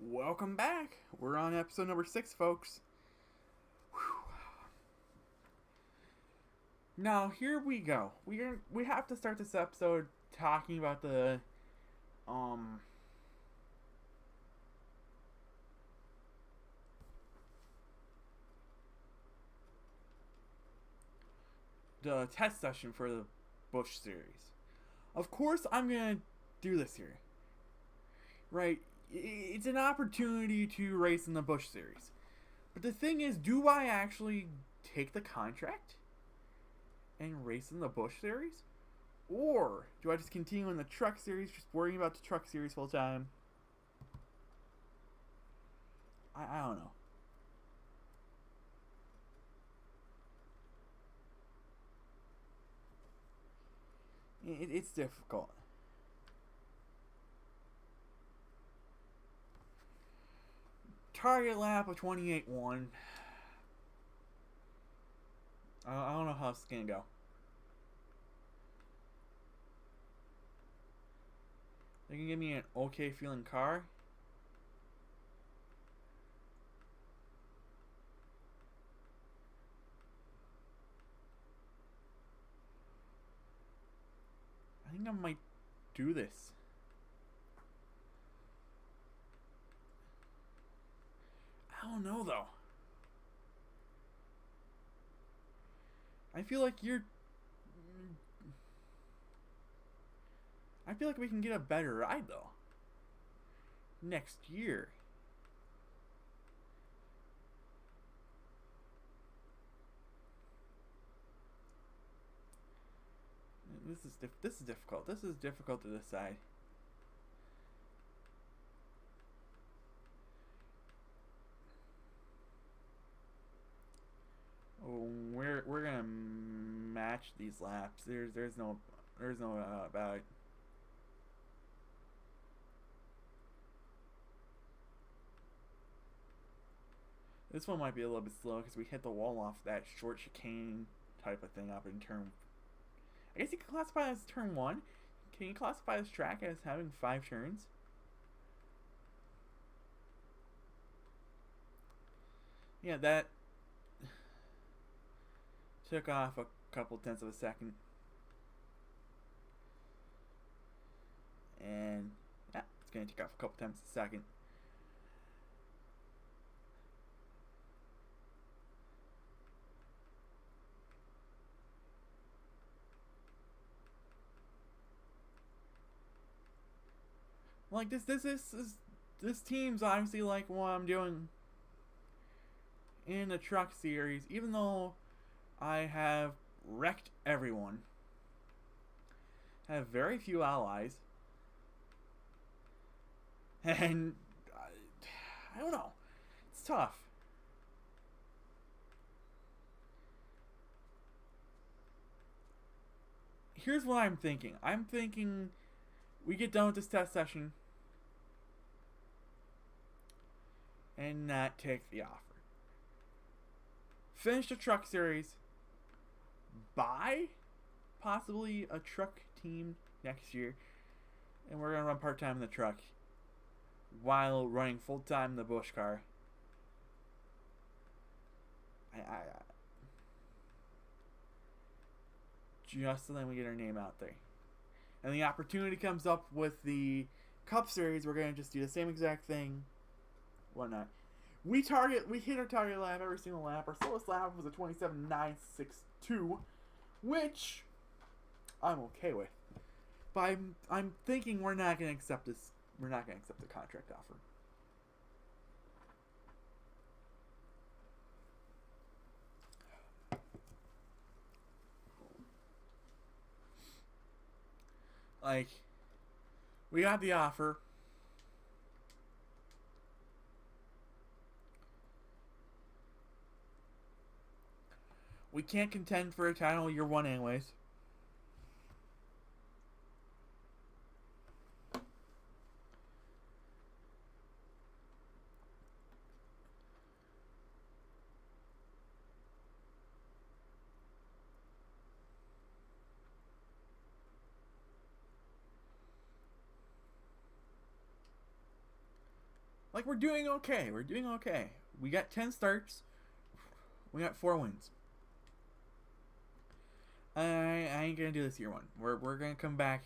Welcome back. We're on episode number 6, folks. Whew. Now here we go. We have to start this episode talking about um the test session for the Busch series. Of course, I'm gonna do this here. Right? It's an opportunity to race in the Busch series. But the thing is, do I actually take the contract and race in the Busch series? Or do I just continue in the truck series, just worrying about the truck series full time? I don't know. It's difficult. Target lap of 28.1. I don't know how it's gonna go. They can give me an okay feeling car. I think I might do this. I don't know though. I feel like you're. I feel like we can get a better ride though. Next year. This is difficult. This is difficult to decide. Oh, we're gonna match these laps. There's no about it. This one might be a little bit slow because we hit the wall off that short chicane type of thing up in turn. I guess you can classify it as turn 1. Can you classify this track as having 5 turns? Yeah, that took off a couple tenths of a second. And yeah, it's going to take off a couple tenths of a second. Like this team's obviously like what I'm doing in the truck series, even though I have wrecked everyone. Have very few allies. And I don't know. It's tough. Here's what I'm thinking. I'm thinking we get done with this test session and not take the offer. Finish the truck series. Buy possibly a truck team next year. And we're going to run part-time in the truck while running full-time in the Busch car. Just so then we get our name out there. And the opportunity comes up with the Cup Series. We're going to just do the same exact thing. Whatnot. We hit our target lap every single lap. Our slowest lap was a 27.962, which I'm okay with. But I'm thinking we're not going to accept this. We're not going to accept the contract offer. Like, we got the offer. We can't contend for a title year 1 anyways. Like, we're doing okay. We're doing okay. We got 10 starts. We got 4 wins. I ain't gonna do this year 1. We're gonna come back.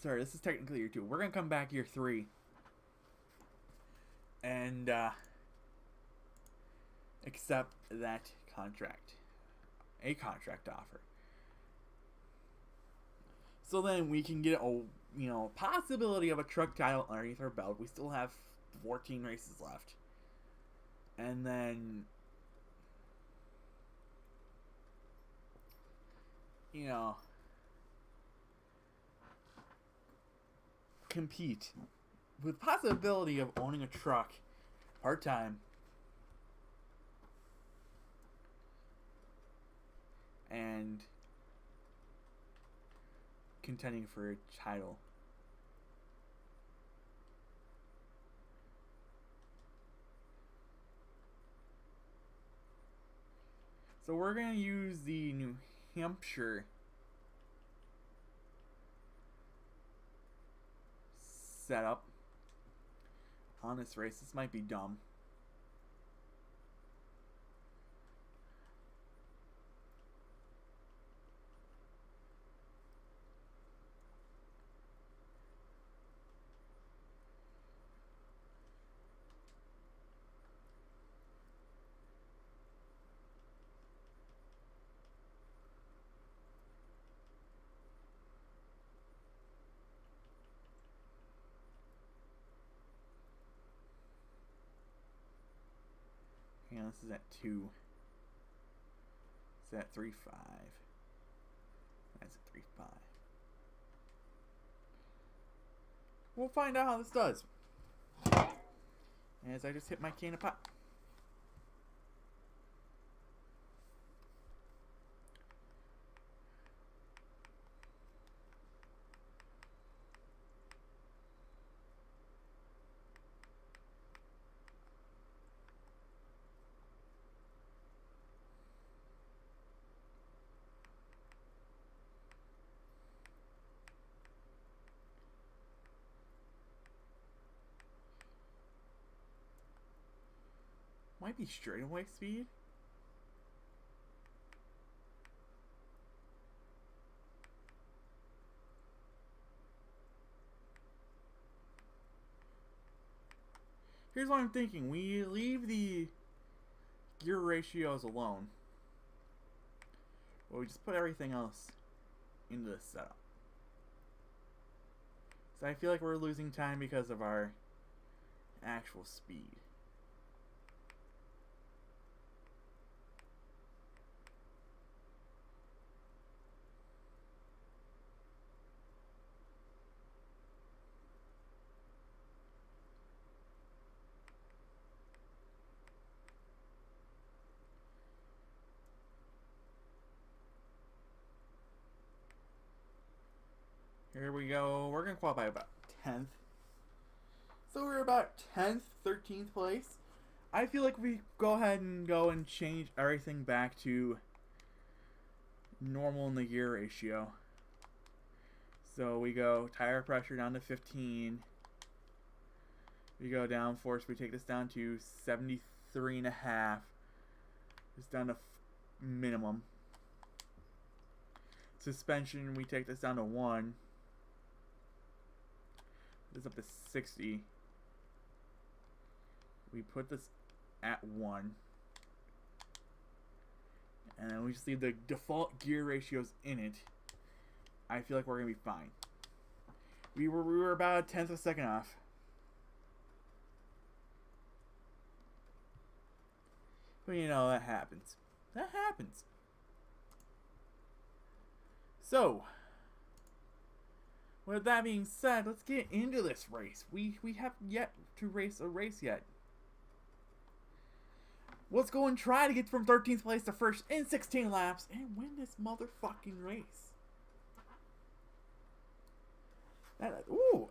Sorry, this is technically year 2. We're gonna come back year 3. And accept that contract. A contract offer. So then we can get a possibility of a truck title underneath our belt. We still have 14 races left. And then compete with possibility of owning a truck part-time and contending for a title. So we're going to use the New Hampshire setup on this race. This might be dumb. Yeah, this is at 2. It's at 3.5. That's at 3.5. We'll find out how this does. As I just hit my can of pop. Might be straightaway speed. Here's what I'm thinking. We leave the gear ratios alone. But we just put everything else into the setup. So I feel like we're losing time because of our actual speed. Here we go. We're going to qualify about 10th. So we're about 10th, 13th place. I feel like we go ahead and change everything back to normal in the gear ratio. So we go tire pressure down to 15. We go down force. We take this down to 73.5. It's down to minimum. Suspension, we take this down to 1. This up to 60. We put this at 1. And then we just leave the default gear ratios in it. I feel like we're going to be fine. We were about a tenth of a second off. But that happens. That happens. So, with that being said, let's get into this race. We have yet to race a race yet. Let's go and try to get from 13th place to first in 16 laps and win this motherfucking race. Ooh.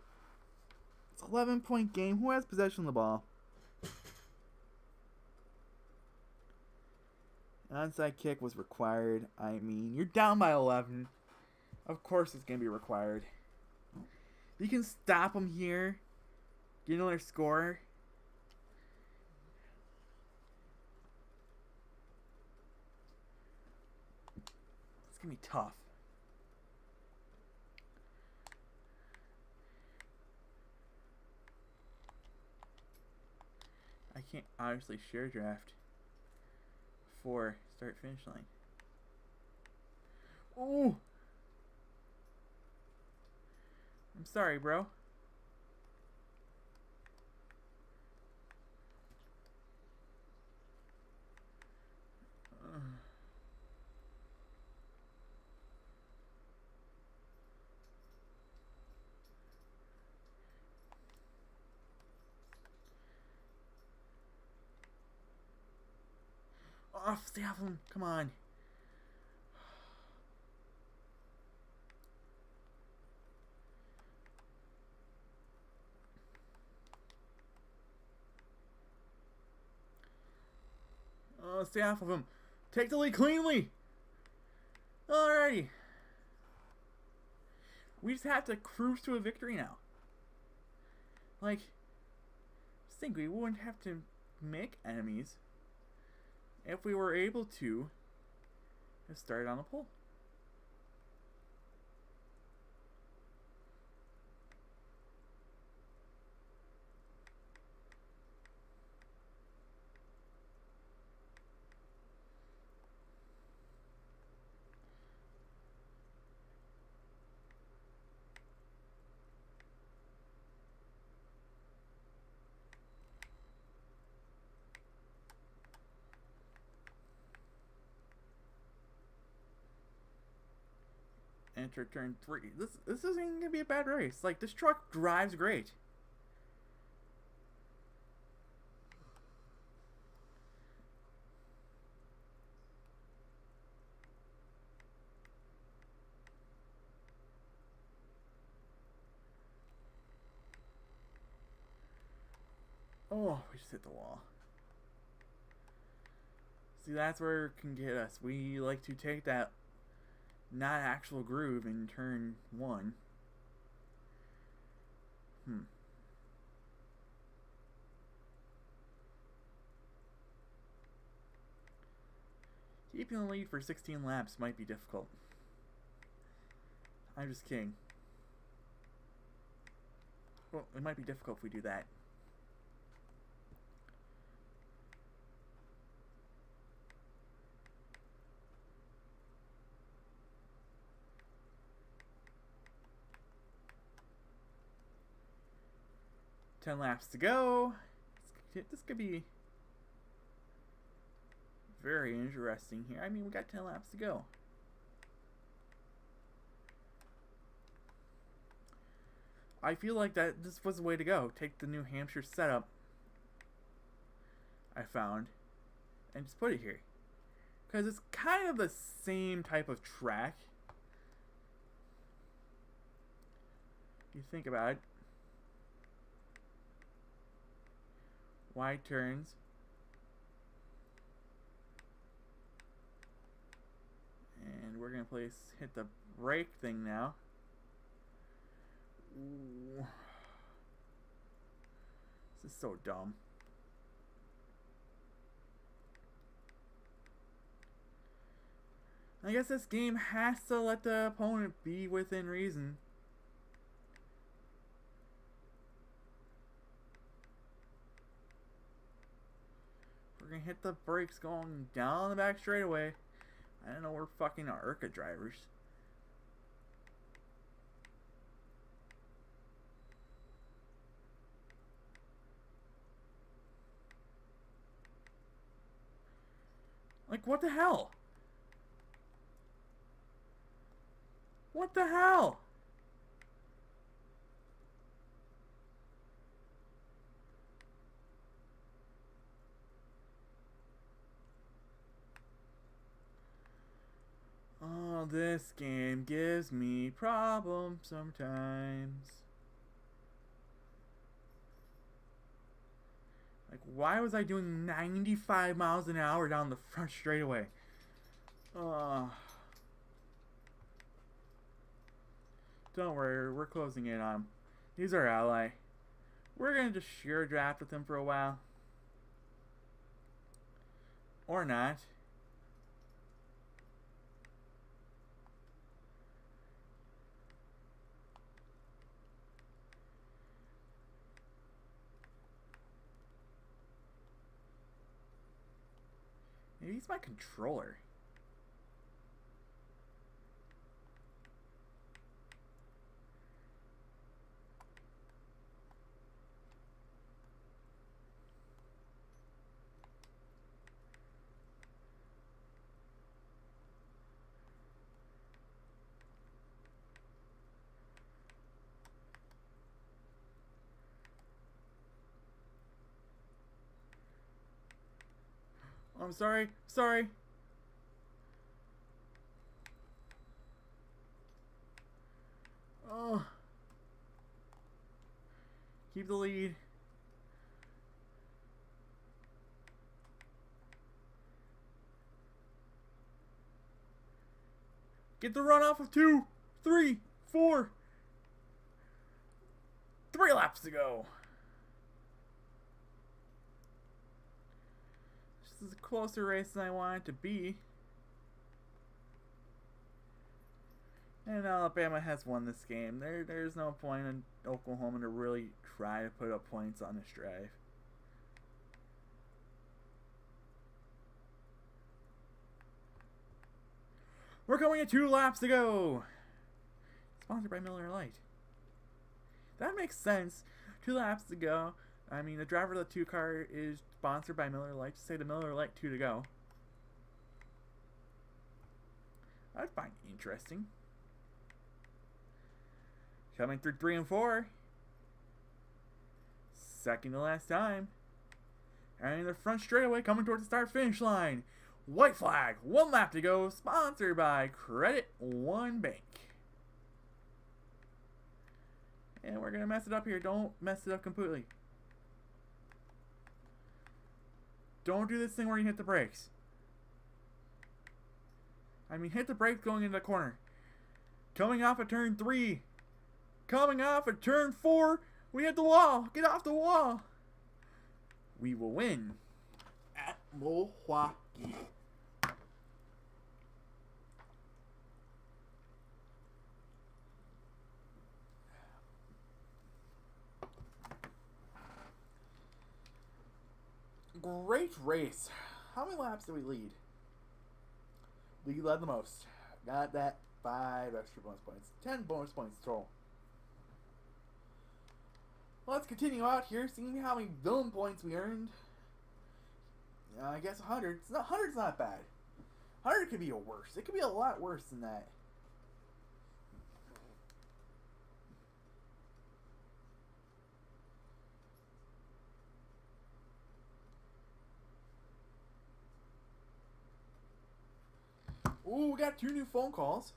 It's an 11-point game. Who has possession of the ball? An onside kick was required. I mean, you're down by 11. Of course it's going to be required. You can stop them here. Get another score. It's gonna be tough. I can't obviously share draft before start finish line. Oh, I'm sorry, bro. Oh, stay off him. Come on. Oh, stay off of him. Take the lead cleanly. Alrighty. We just have to cruise to a victory now. Like, just think we wouldn't have to make enemies if we were able to have started on the pole. Enter turn 3. This isn't gonna be a bad race. Like, this truck drives great. Oh, we just hit the wall. See, that's where it can get us. We like to take that not actual groove in turn 1. Keeping the lead for 16 laps might be difficult. I'm just kidding. Well, it might be difficult if we do that. Ten laps to go. This could be very interesting here. I mean, we got 10 laps to go. I feel like that this was the way to go. Take the New Hampshire setup I found and just put it here. Because it's kind of the same type of track. You think about it. Wide turns. And we're going to hit the brake thing now. Ooh. This is so dumb. I guess this game has to let the opponent be within reason. We're gonna hit the brakes going down the back straightaway. I don't know, we're fucking ARCA drivers. Like, what the hell? What the hell? Oh, this game gives me problems sometimes. Like, why was I doing 95 miles an hour down the front straightaway? Don't worry, we're closing in on him. He's our ally. We're gonna just share a draft with him for a while. Or not. Maybe he's my controller. I'm sorry. Sorry. Oh. Keep the lead. Get the run off of 2, 3, 4. 3 laps to go. This is a closer race than I want it to be. And Alabama has won this game. There's no point in Oklahoma to really try to put up points on this drive. We're coming at 2 laps to go. Sponsored by Miller Lite. That makes sense. 2 laps to go. I mean, the driver of the 2 car is sponsored by Miller Lite. Just say the Miller Lite 2 to go. I'd find it interesting. Coming through 3 and 4. Second to last time. And in the front straightaway coming towards the start finish line. White flag, 1 lap to go, sponsored by Credit One Bank. And we're going to mess it up here. Don't mess it up completely. Don't do this thing where you hit the brakes. I mean, hit the brakes going into the corner. Coming off of turn 3. Coming off of turn 4. We hit the wall. Get off the wall. We will win at Milwaukee. Great race. How many laps did we lead? We led the most. Got that 5 extra bonus points. 10 bonus points total. Let's continue out here, seeing how many villain points we earned. I guess 100. 100's not bad. 100 could be worse. It could be a lot worse than that. Ooh, we got 2 new phone calls.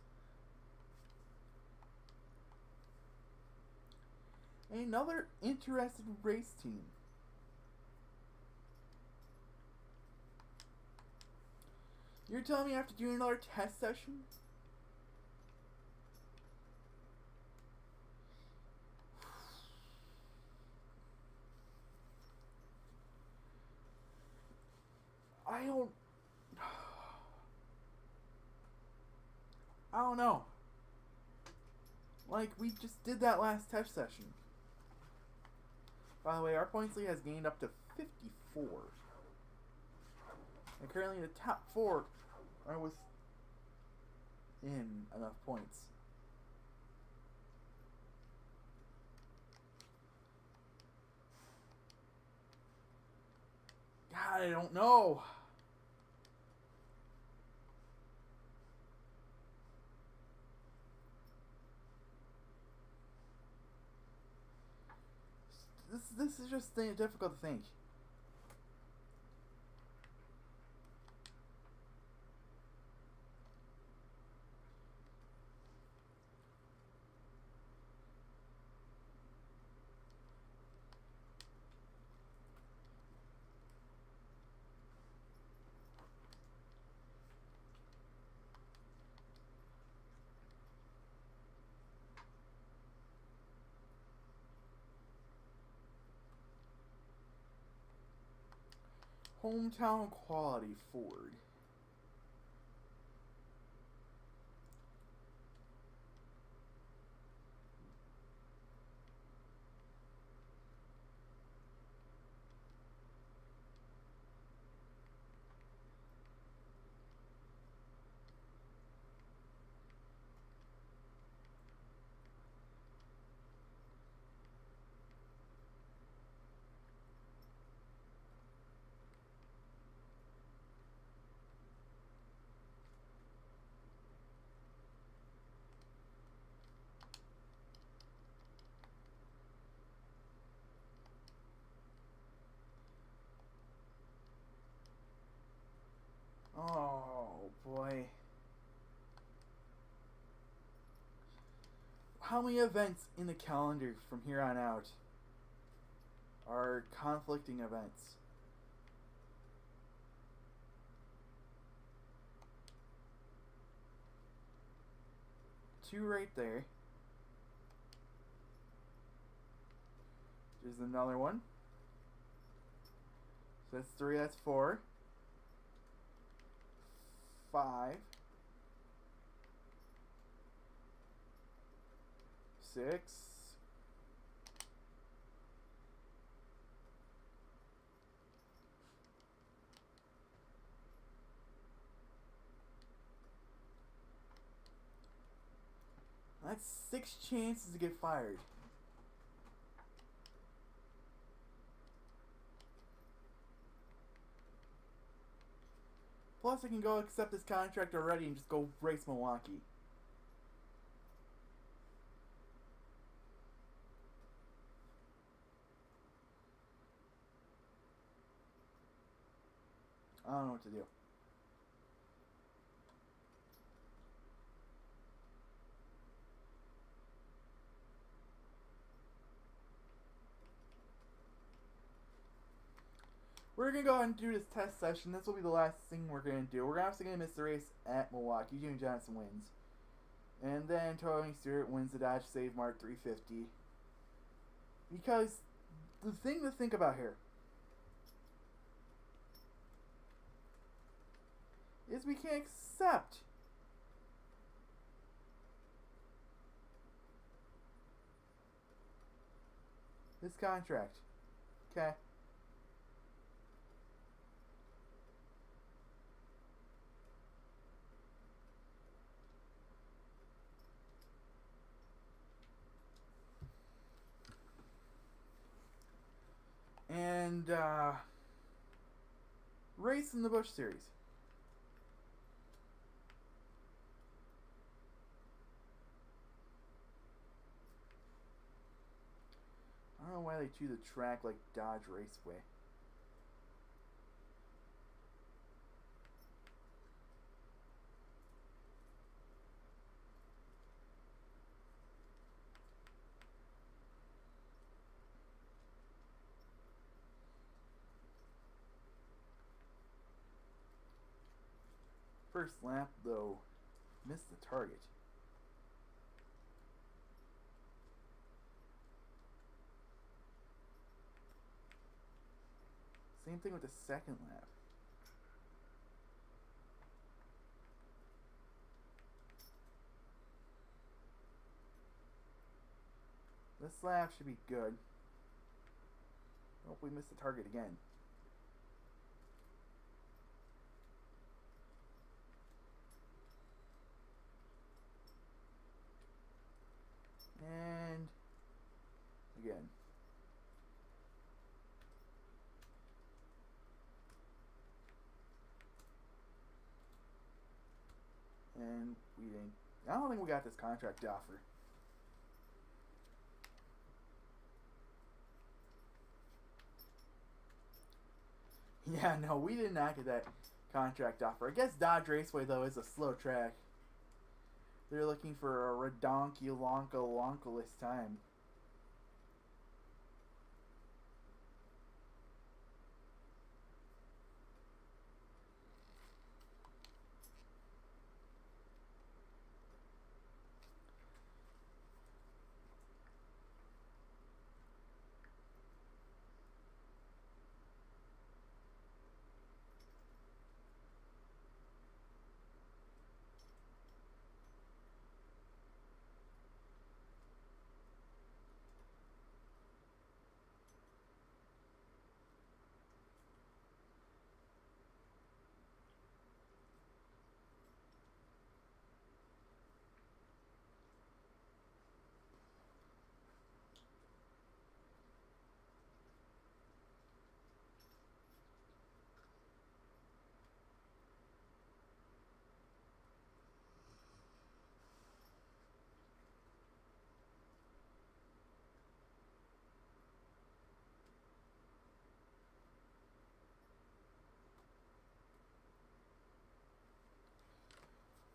Another interested race team. You're telling me I have to do another test session? I don't know. Like, we just did that last test session. By the way, our points lead has gained up to 54. And currently the top 4 are within enough points. God, I don't know. This is just difficult to think. Hometown quality Ford. Oh boy. How many events in the calendar from here on out are conflicting events? Two right there. There's another one. So that's three, that's four. 5. 6. That's 6 chances to get fired. Plus, I can go accept this contract already and just go race Milwaukee. I don't know what to do. We're going to go ahead and do this test session. This will be the last thing we're going to do. We're obviously going to miss the race at Milwaukee. Jimmy Johnson wins. And then Tony Stewart wins the Dodge Save Mart 350. Because the thing to think about here is we can't accept this contract. Okay? And race in the Busch Series. I don't know why they choose a track like Dodge Raceway. First lap, though, missed the target. Same thing with the second lap. This lap should be good. Hope we missed the target again. And again. And we didn't. I don't think we got this contract offer. Yeah, no, we did not get that contract offer. I guess Dodge Raceway, though, is a slow track. They're looking for a redonkulonkulonkulous time.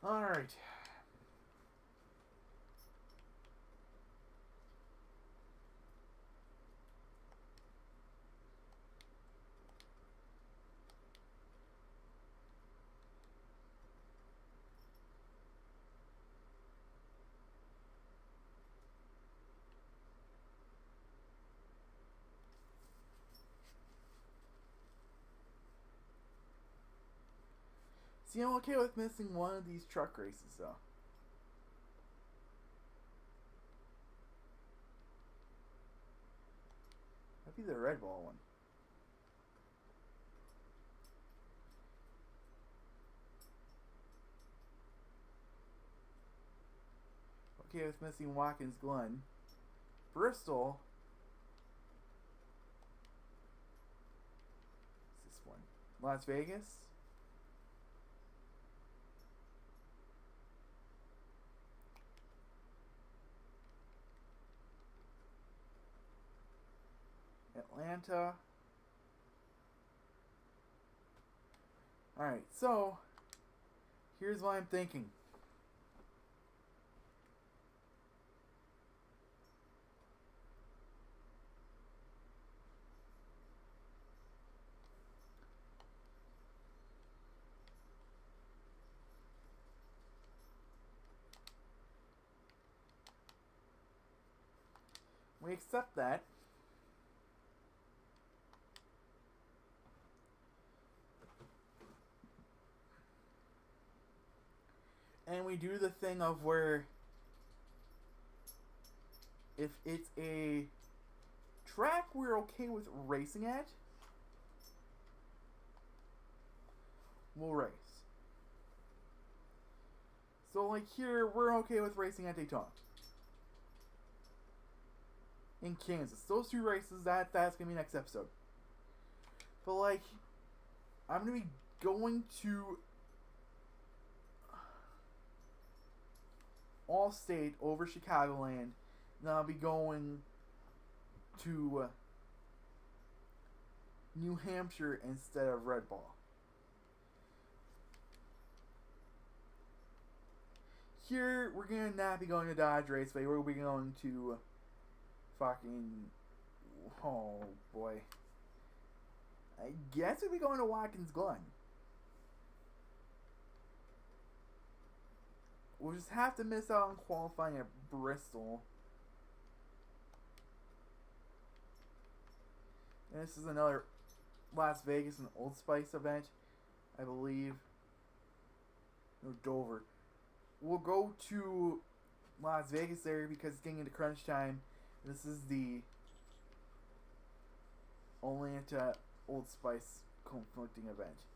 Alright. See, I'm okay with missing one of these truck races, though. That'd be the Red Bull one. Okay with missing Watkins Glen. Bristol. What's this one? Las Vegas. Atlanta. Alright, so here's what I'm thinking. We accept that. And we do the thing of where if it's a track we're okay with racing at, we'll race. So like here, we're okay with racing at Daytona. In Kansas. Those two races, that's gonna be next episode. But like, I'm gonna be going to Allstate over Chicagoland. Then I'll be going to New Hampshire instead of Red Bull. Here, we're gonna not be going to Dodge Raceway. We're gonna be going to fucking, oh boy, I guess we'll be going to Watkins Glen. We'll just have to miss out on qualifying at Bristol. And this is another Las Vegas and Old Spice event, I believe. No, Dover. We'll go to Las Vegas there because it's getting into crunch time. This is the Atlanta Old Spice conflicting event.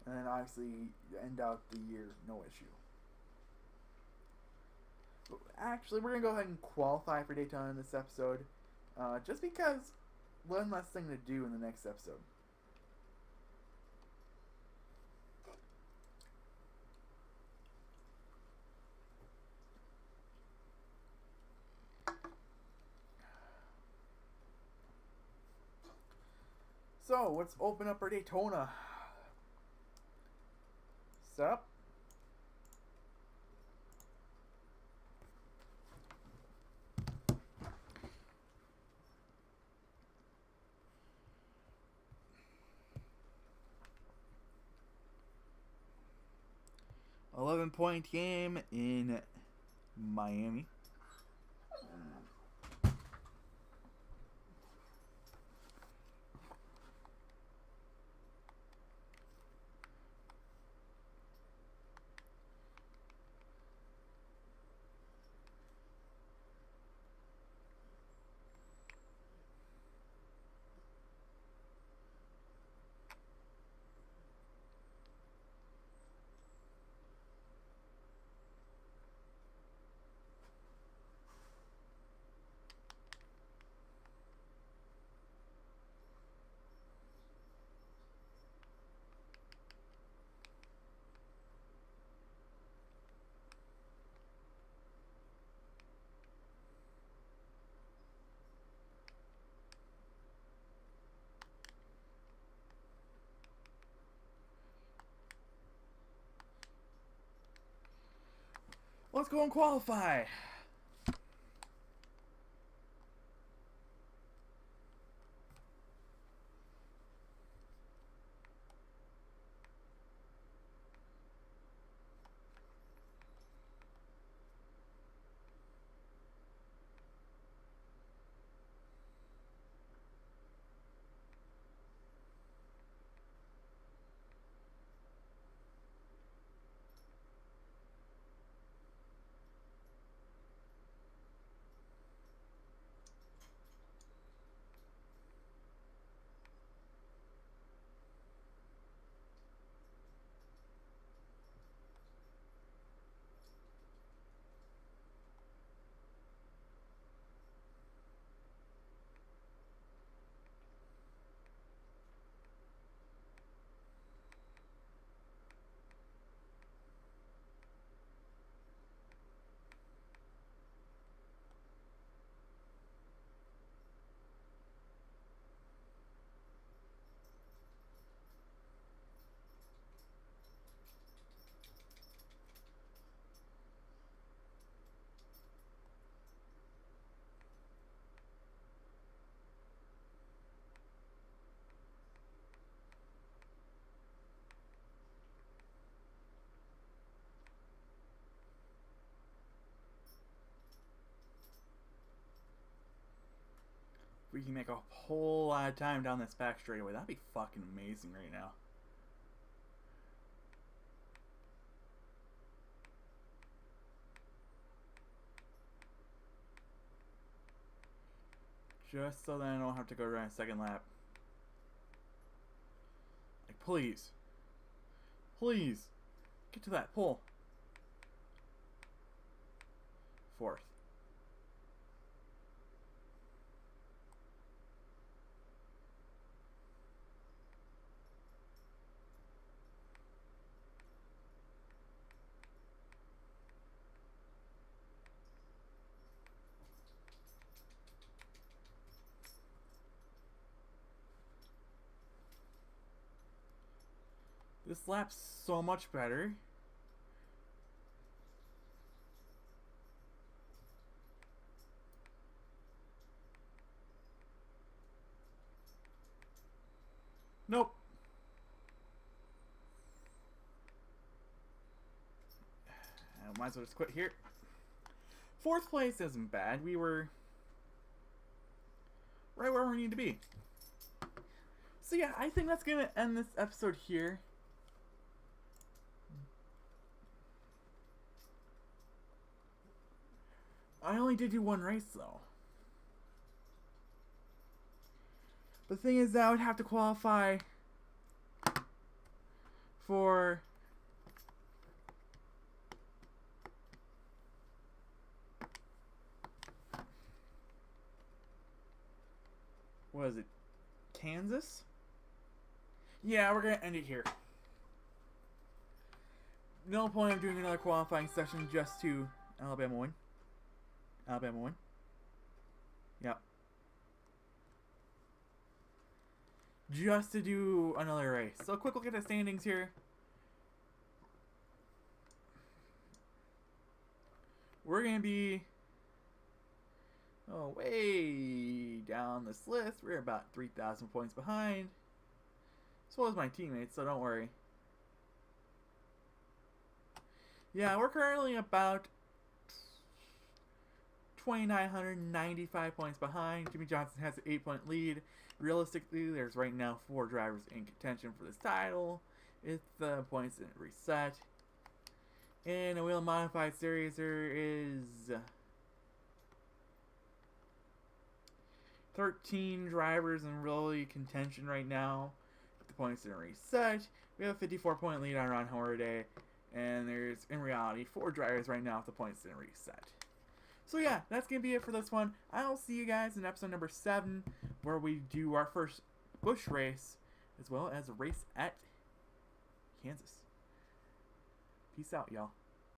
And then obviously end out the year, no issue. But actually, we're going to go ahead and qualify for Daytona in this episode. Just because one less thing to do in the next episode. So, let's open up our Daytona setup. .point game in Miami. Let's go and qualify. We can make a whole lot of time down this back straightaway. That'd be fucking amazing right now. Just so that I don't have to go around a second lap. Like, please. Please. Get to that pole. Fourth. This lap's so much better. Nope. I might as well just quit here. Fourth place isn't bad. We were right where we need to be. So yeah, I think that's gonna end this episode here. I only did do one race though. The thing is that I would have to qualify for what is it? Kansas? Yeah, we're gonna end it here. No point of doing another qualifying session just to Alabama win. Alabama win. Yep. Just to do another race. So a quick look at the standings here. We're going to be way down this list. We're about 3,000 points behind. As well as my teammates, so don't worry. Yeah, we're currently about 2,995 points behind. Jimmy Johnson has an 8-point lead. Realistically, there's right now 4 drivers in contention for this title if the points didn't reset. In a wheel modified series, there is 13 drivers in really contention right now. If the points didn't reset, we have a 54-point lead on Ron Hornaday, and there's in reality 4 drivers right now if the points didn't reset. So yeah, that's going to be it for this one. I'll see you guys in episode number 7, where we do our first Busch race, as well as a race at Kansas. Peace out, y'all.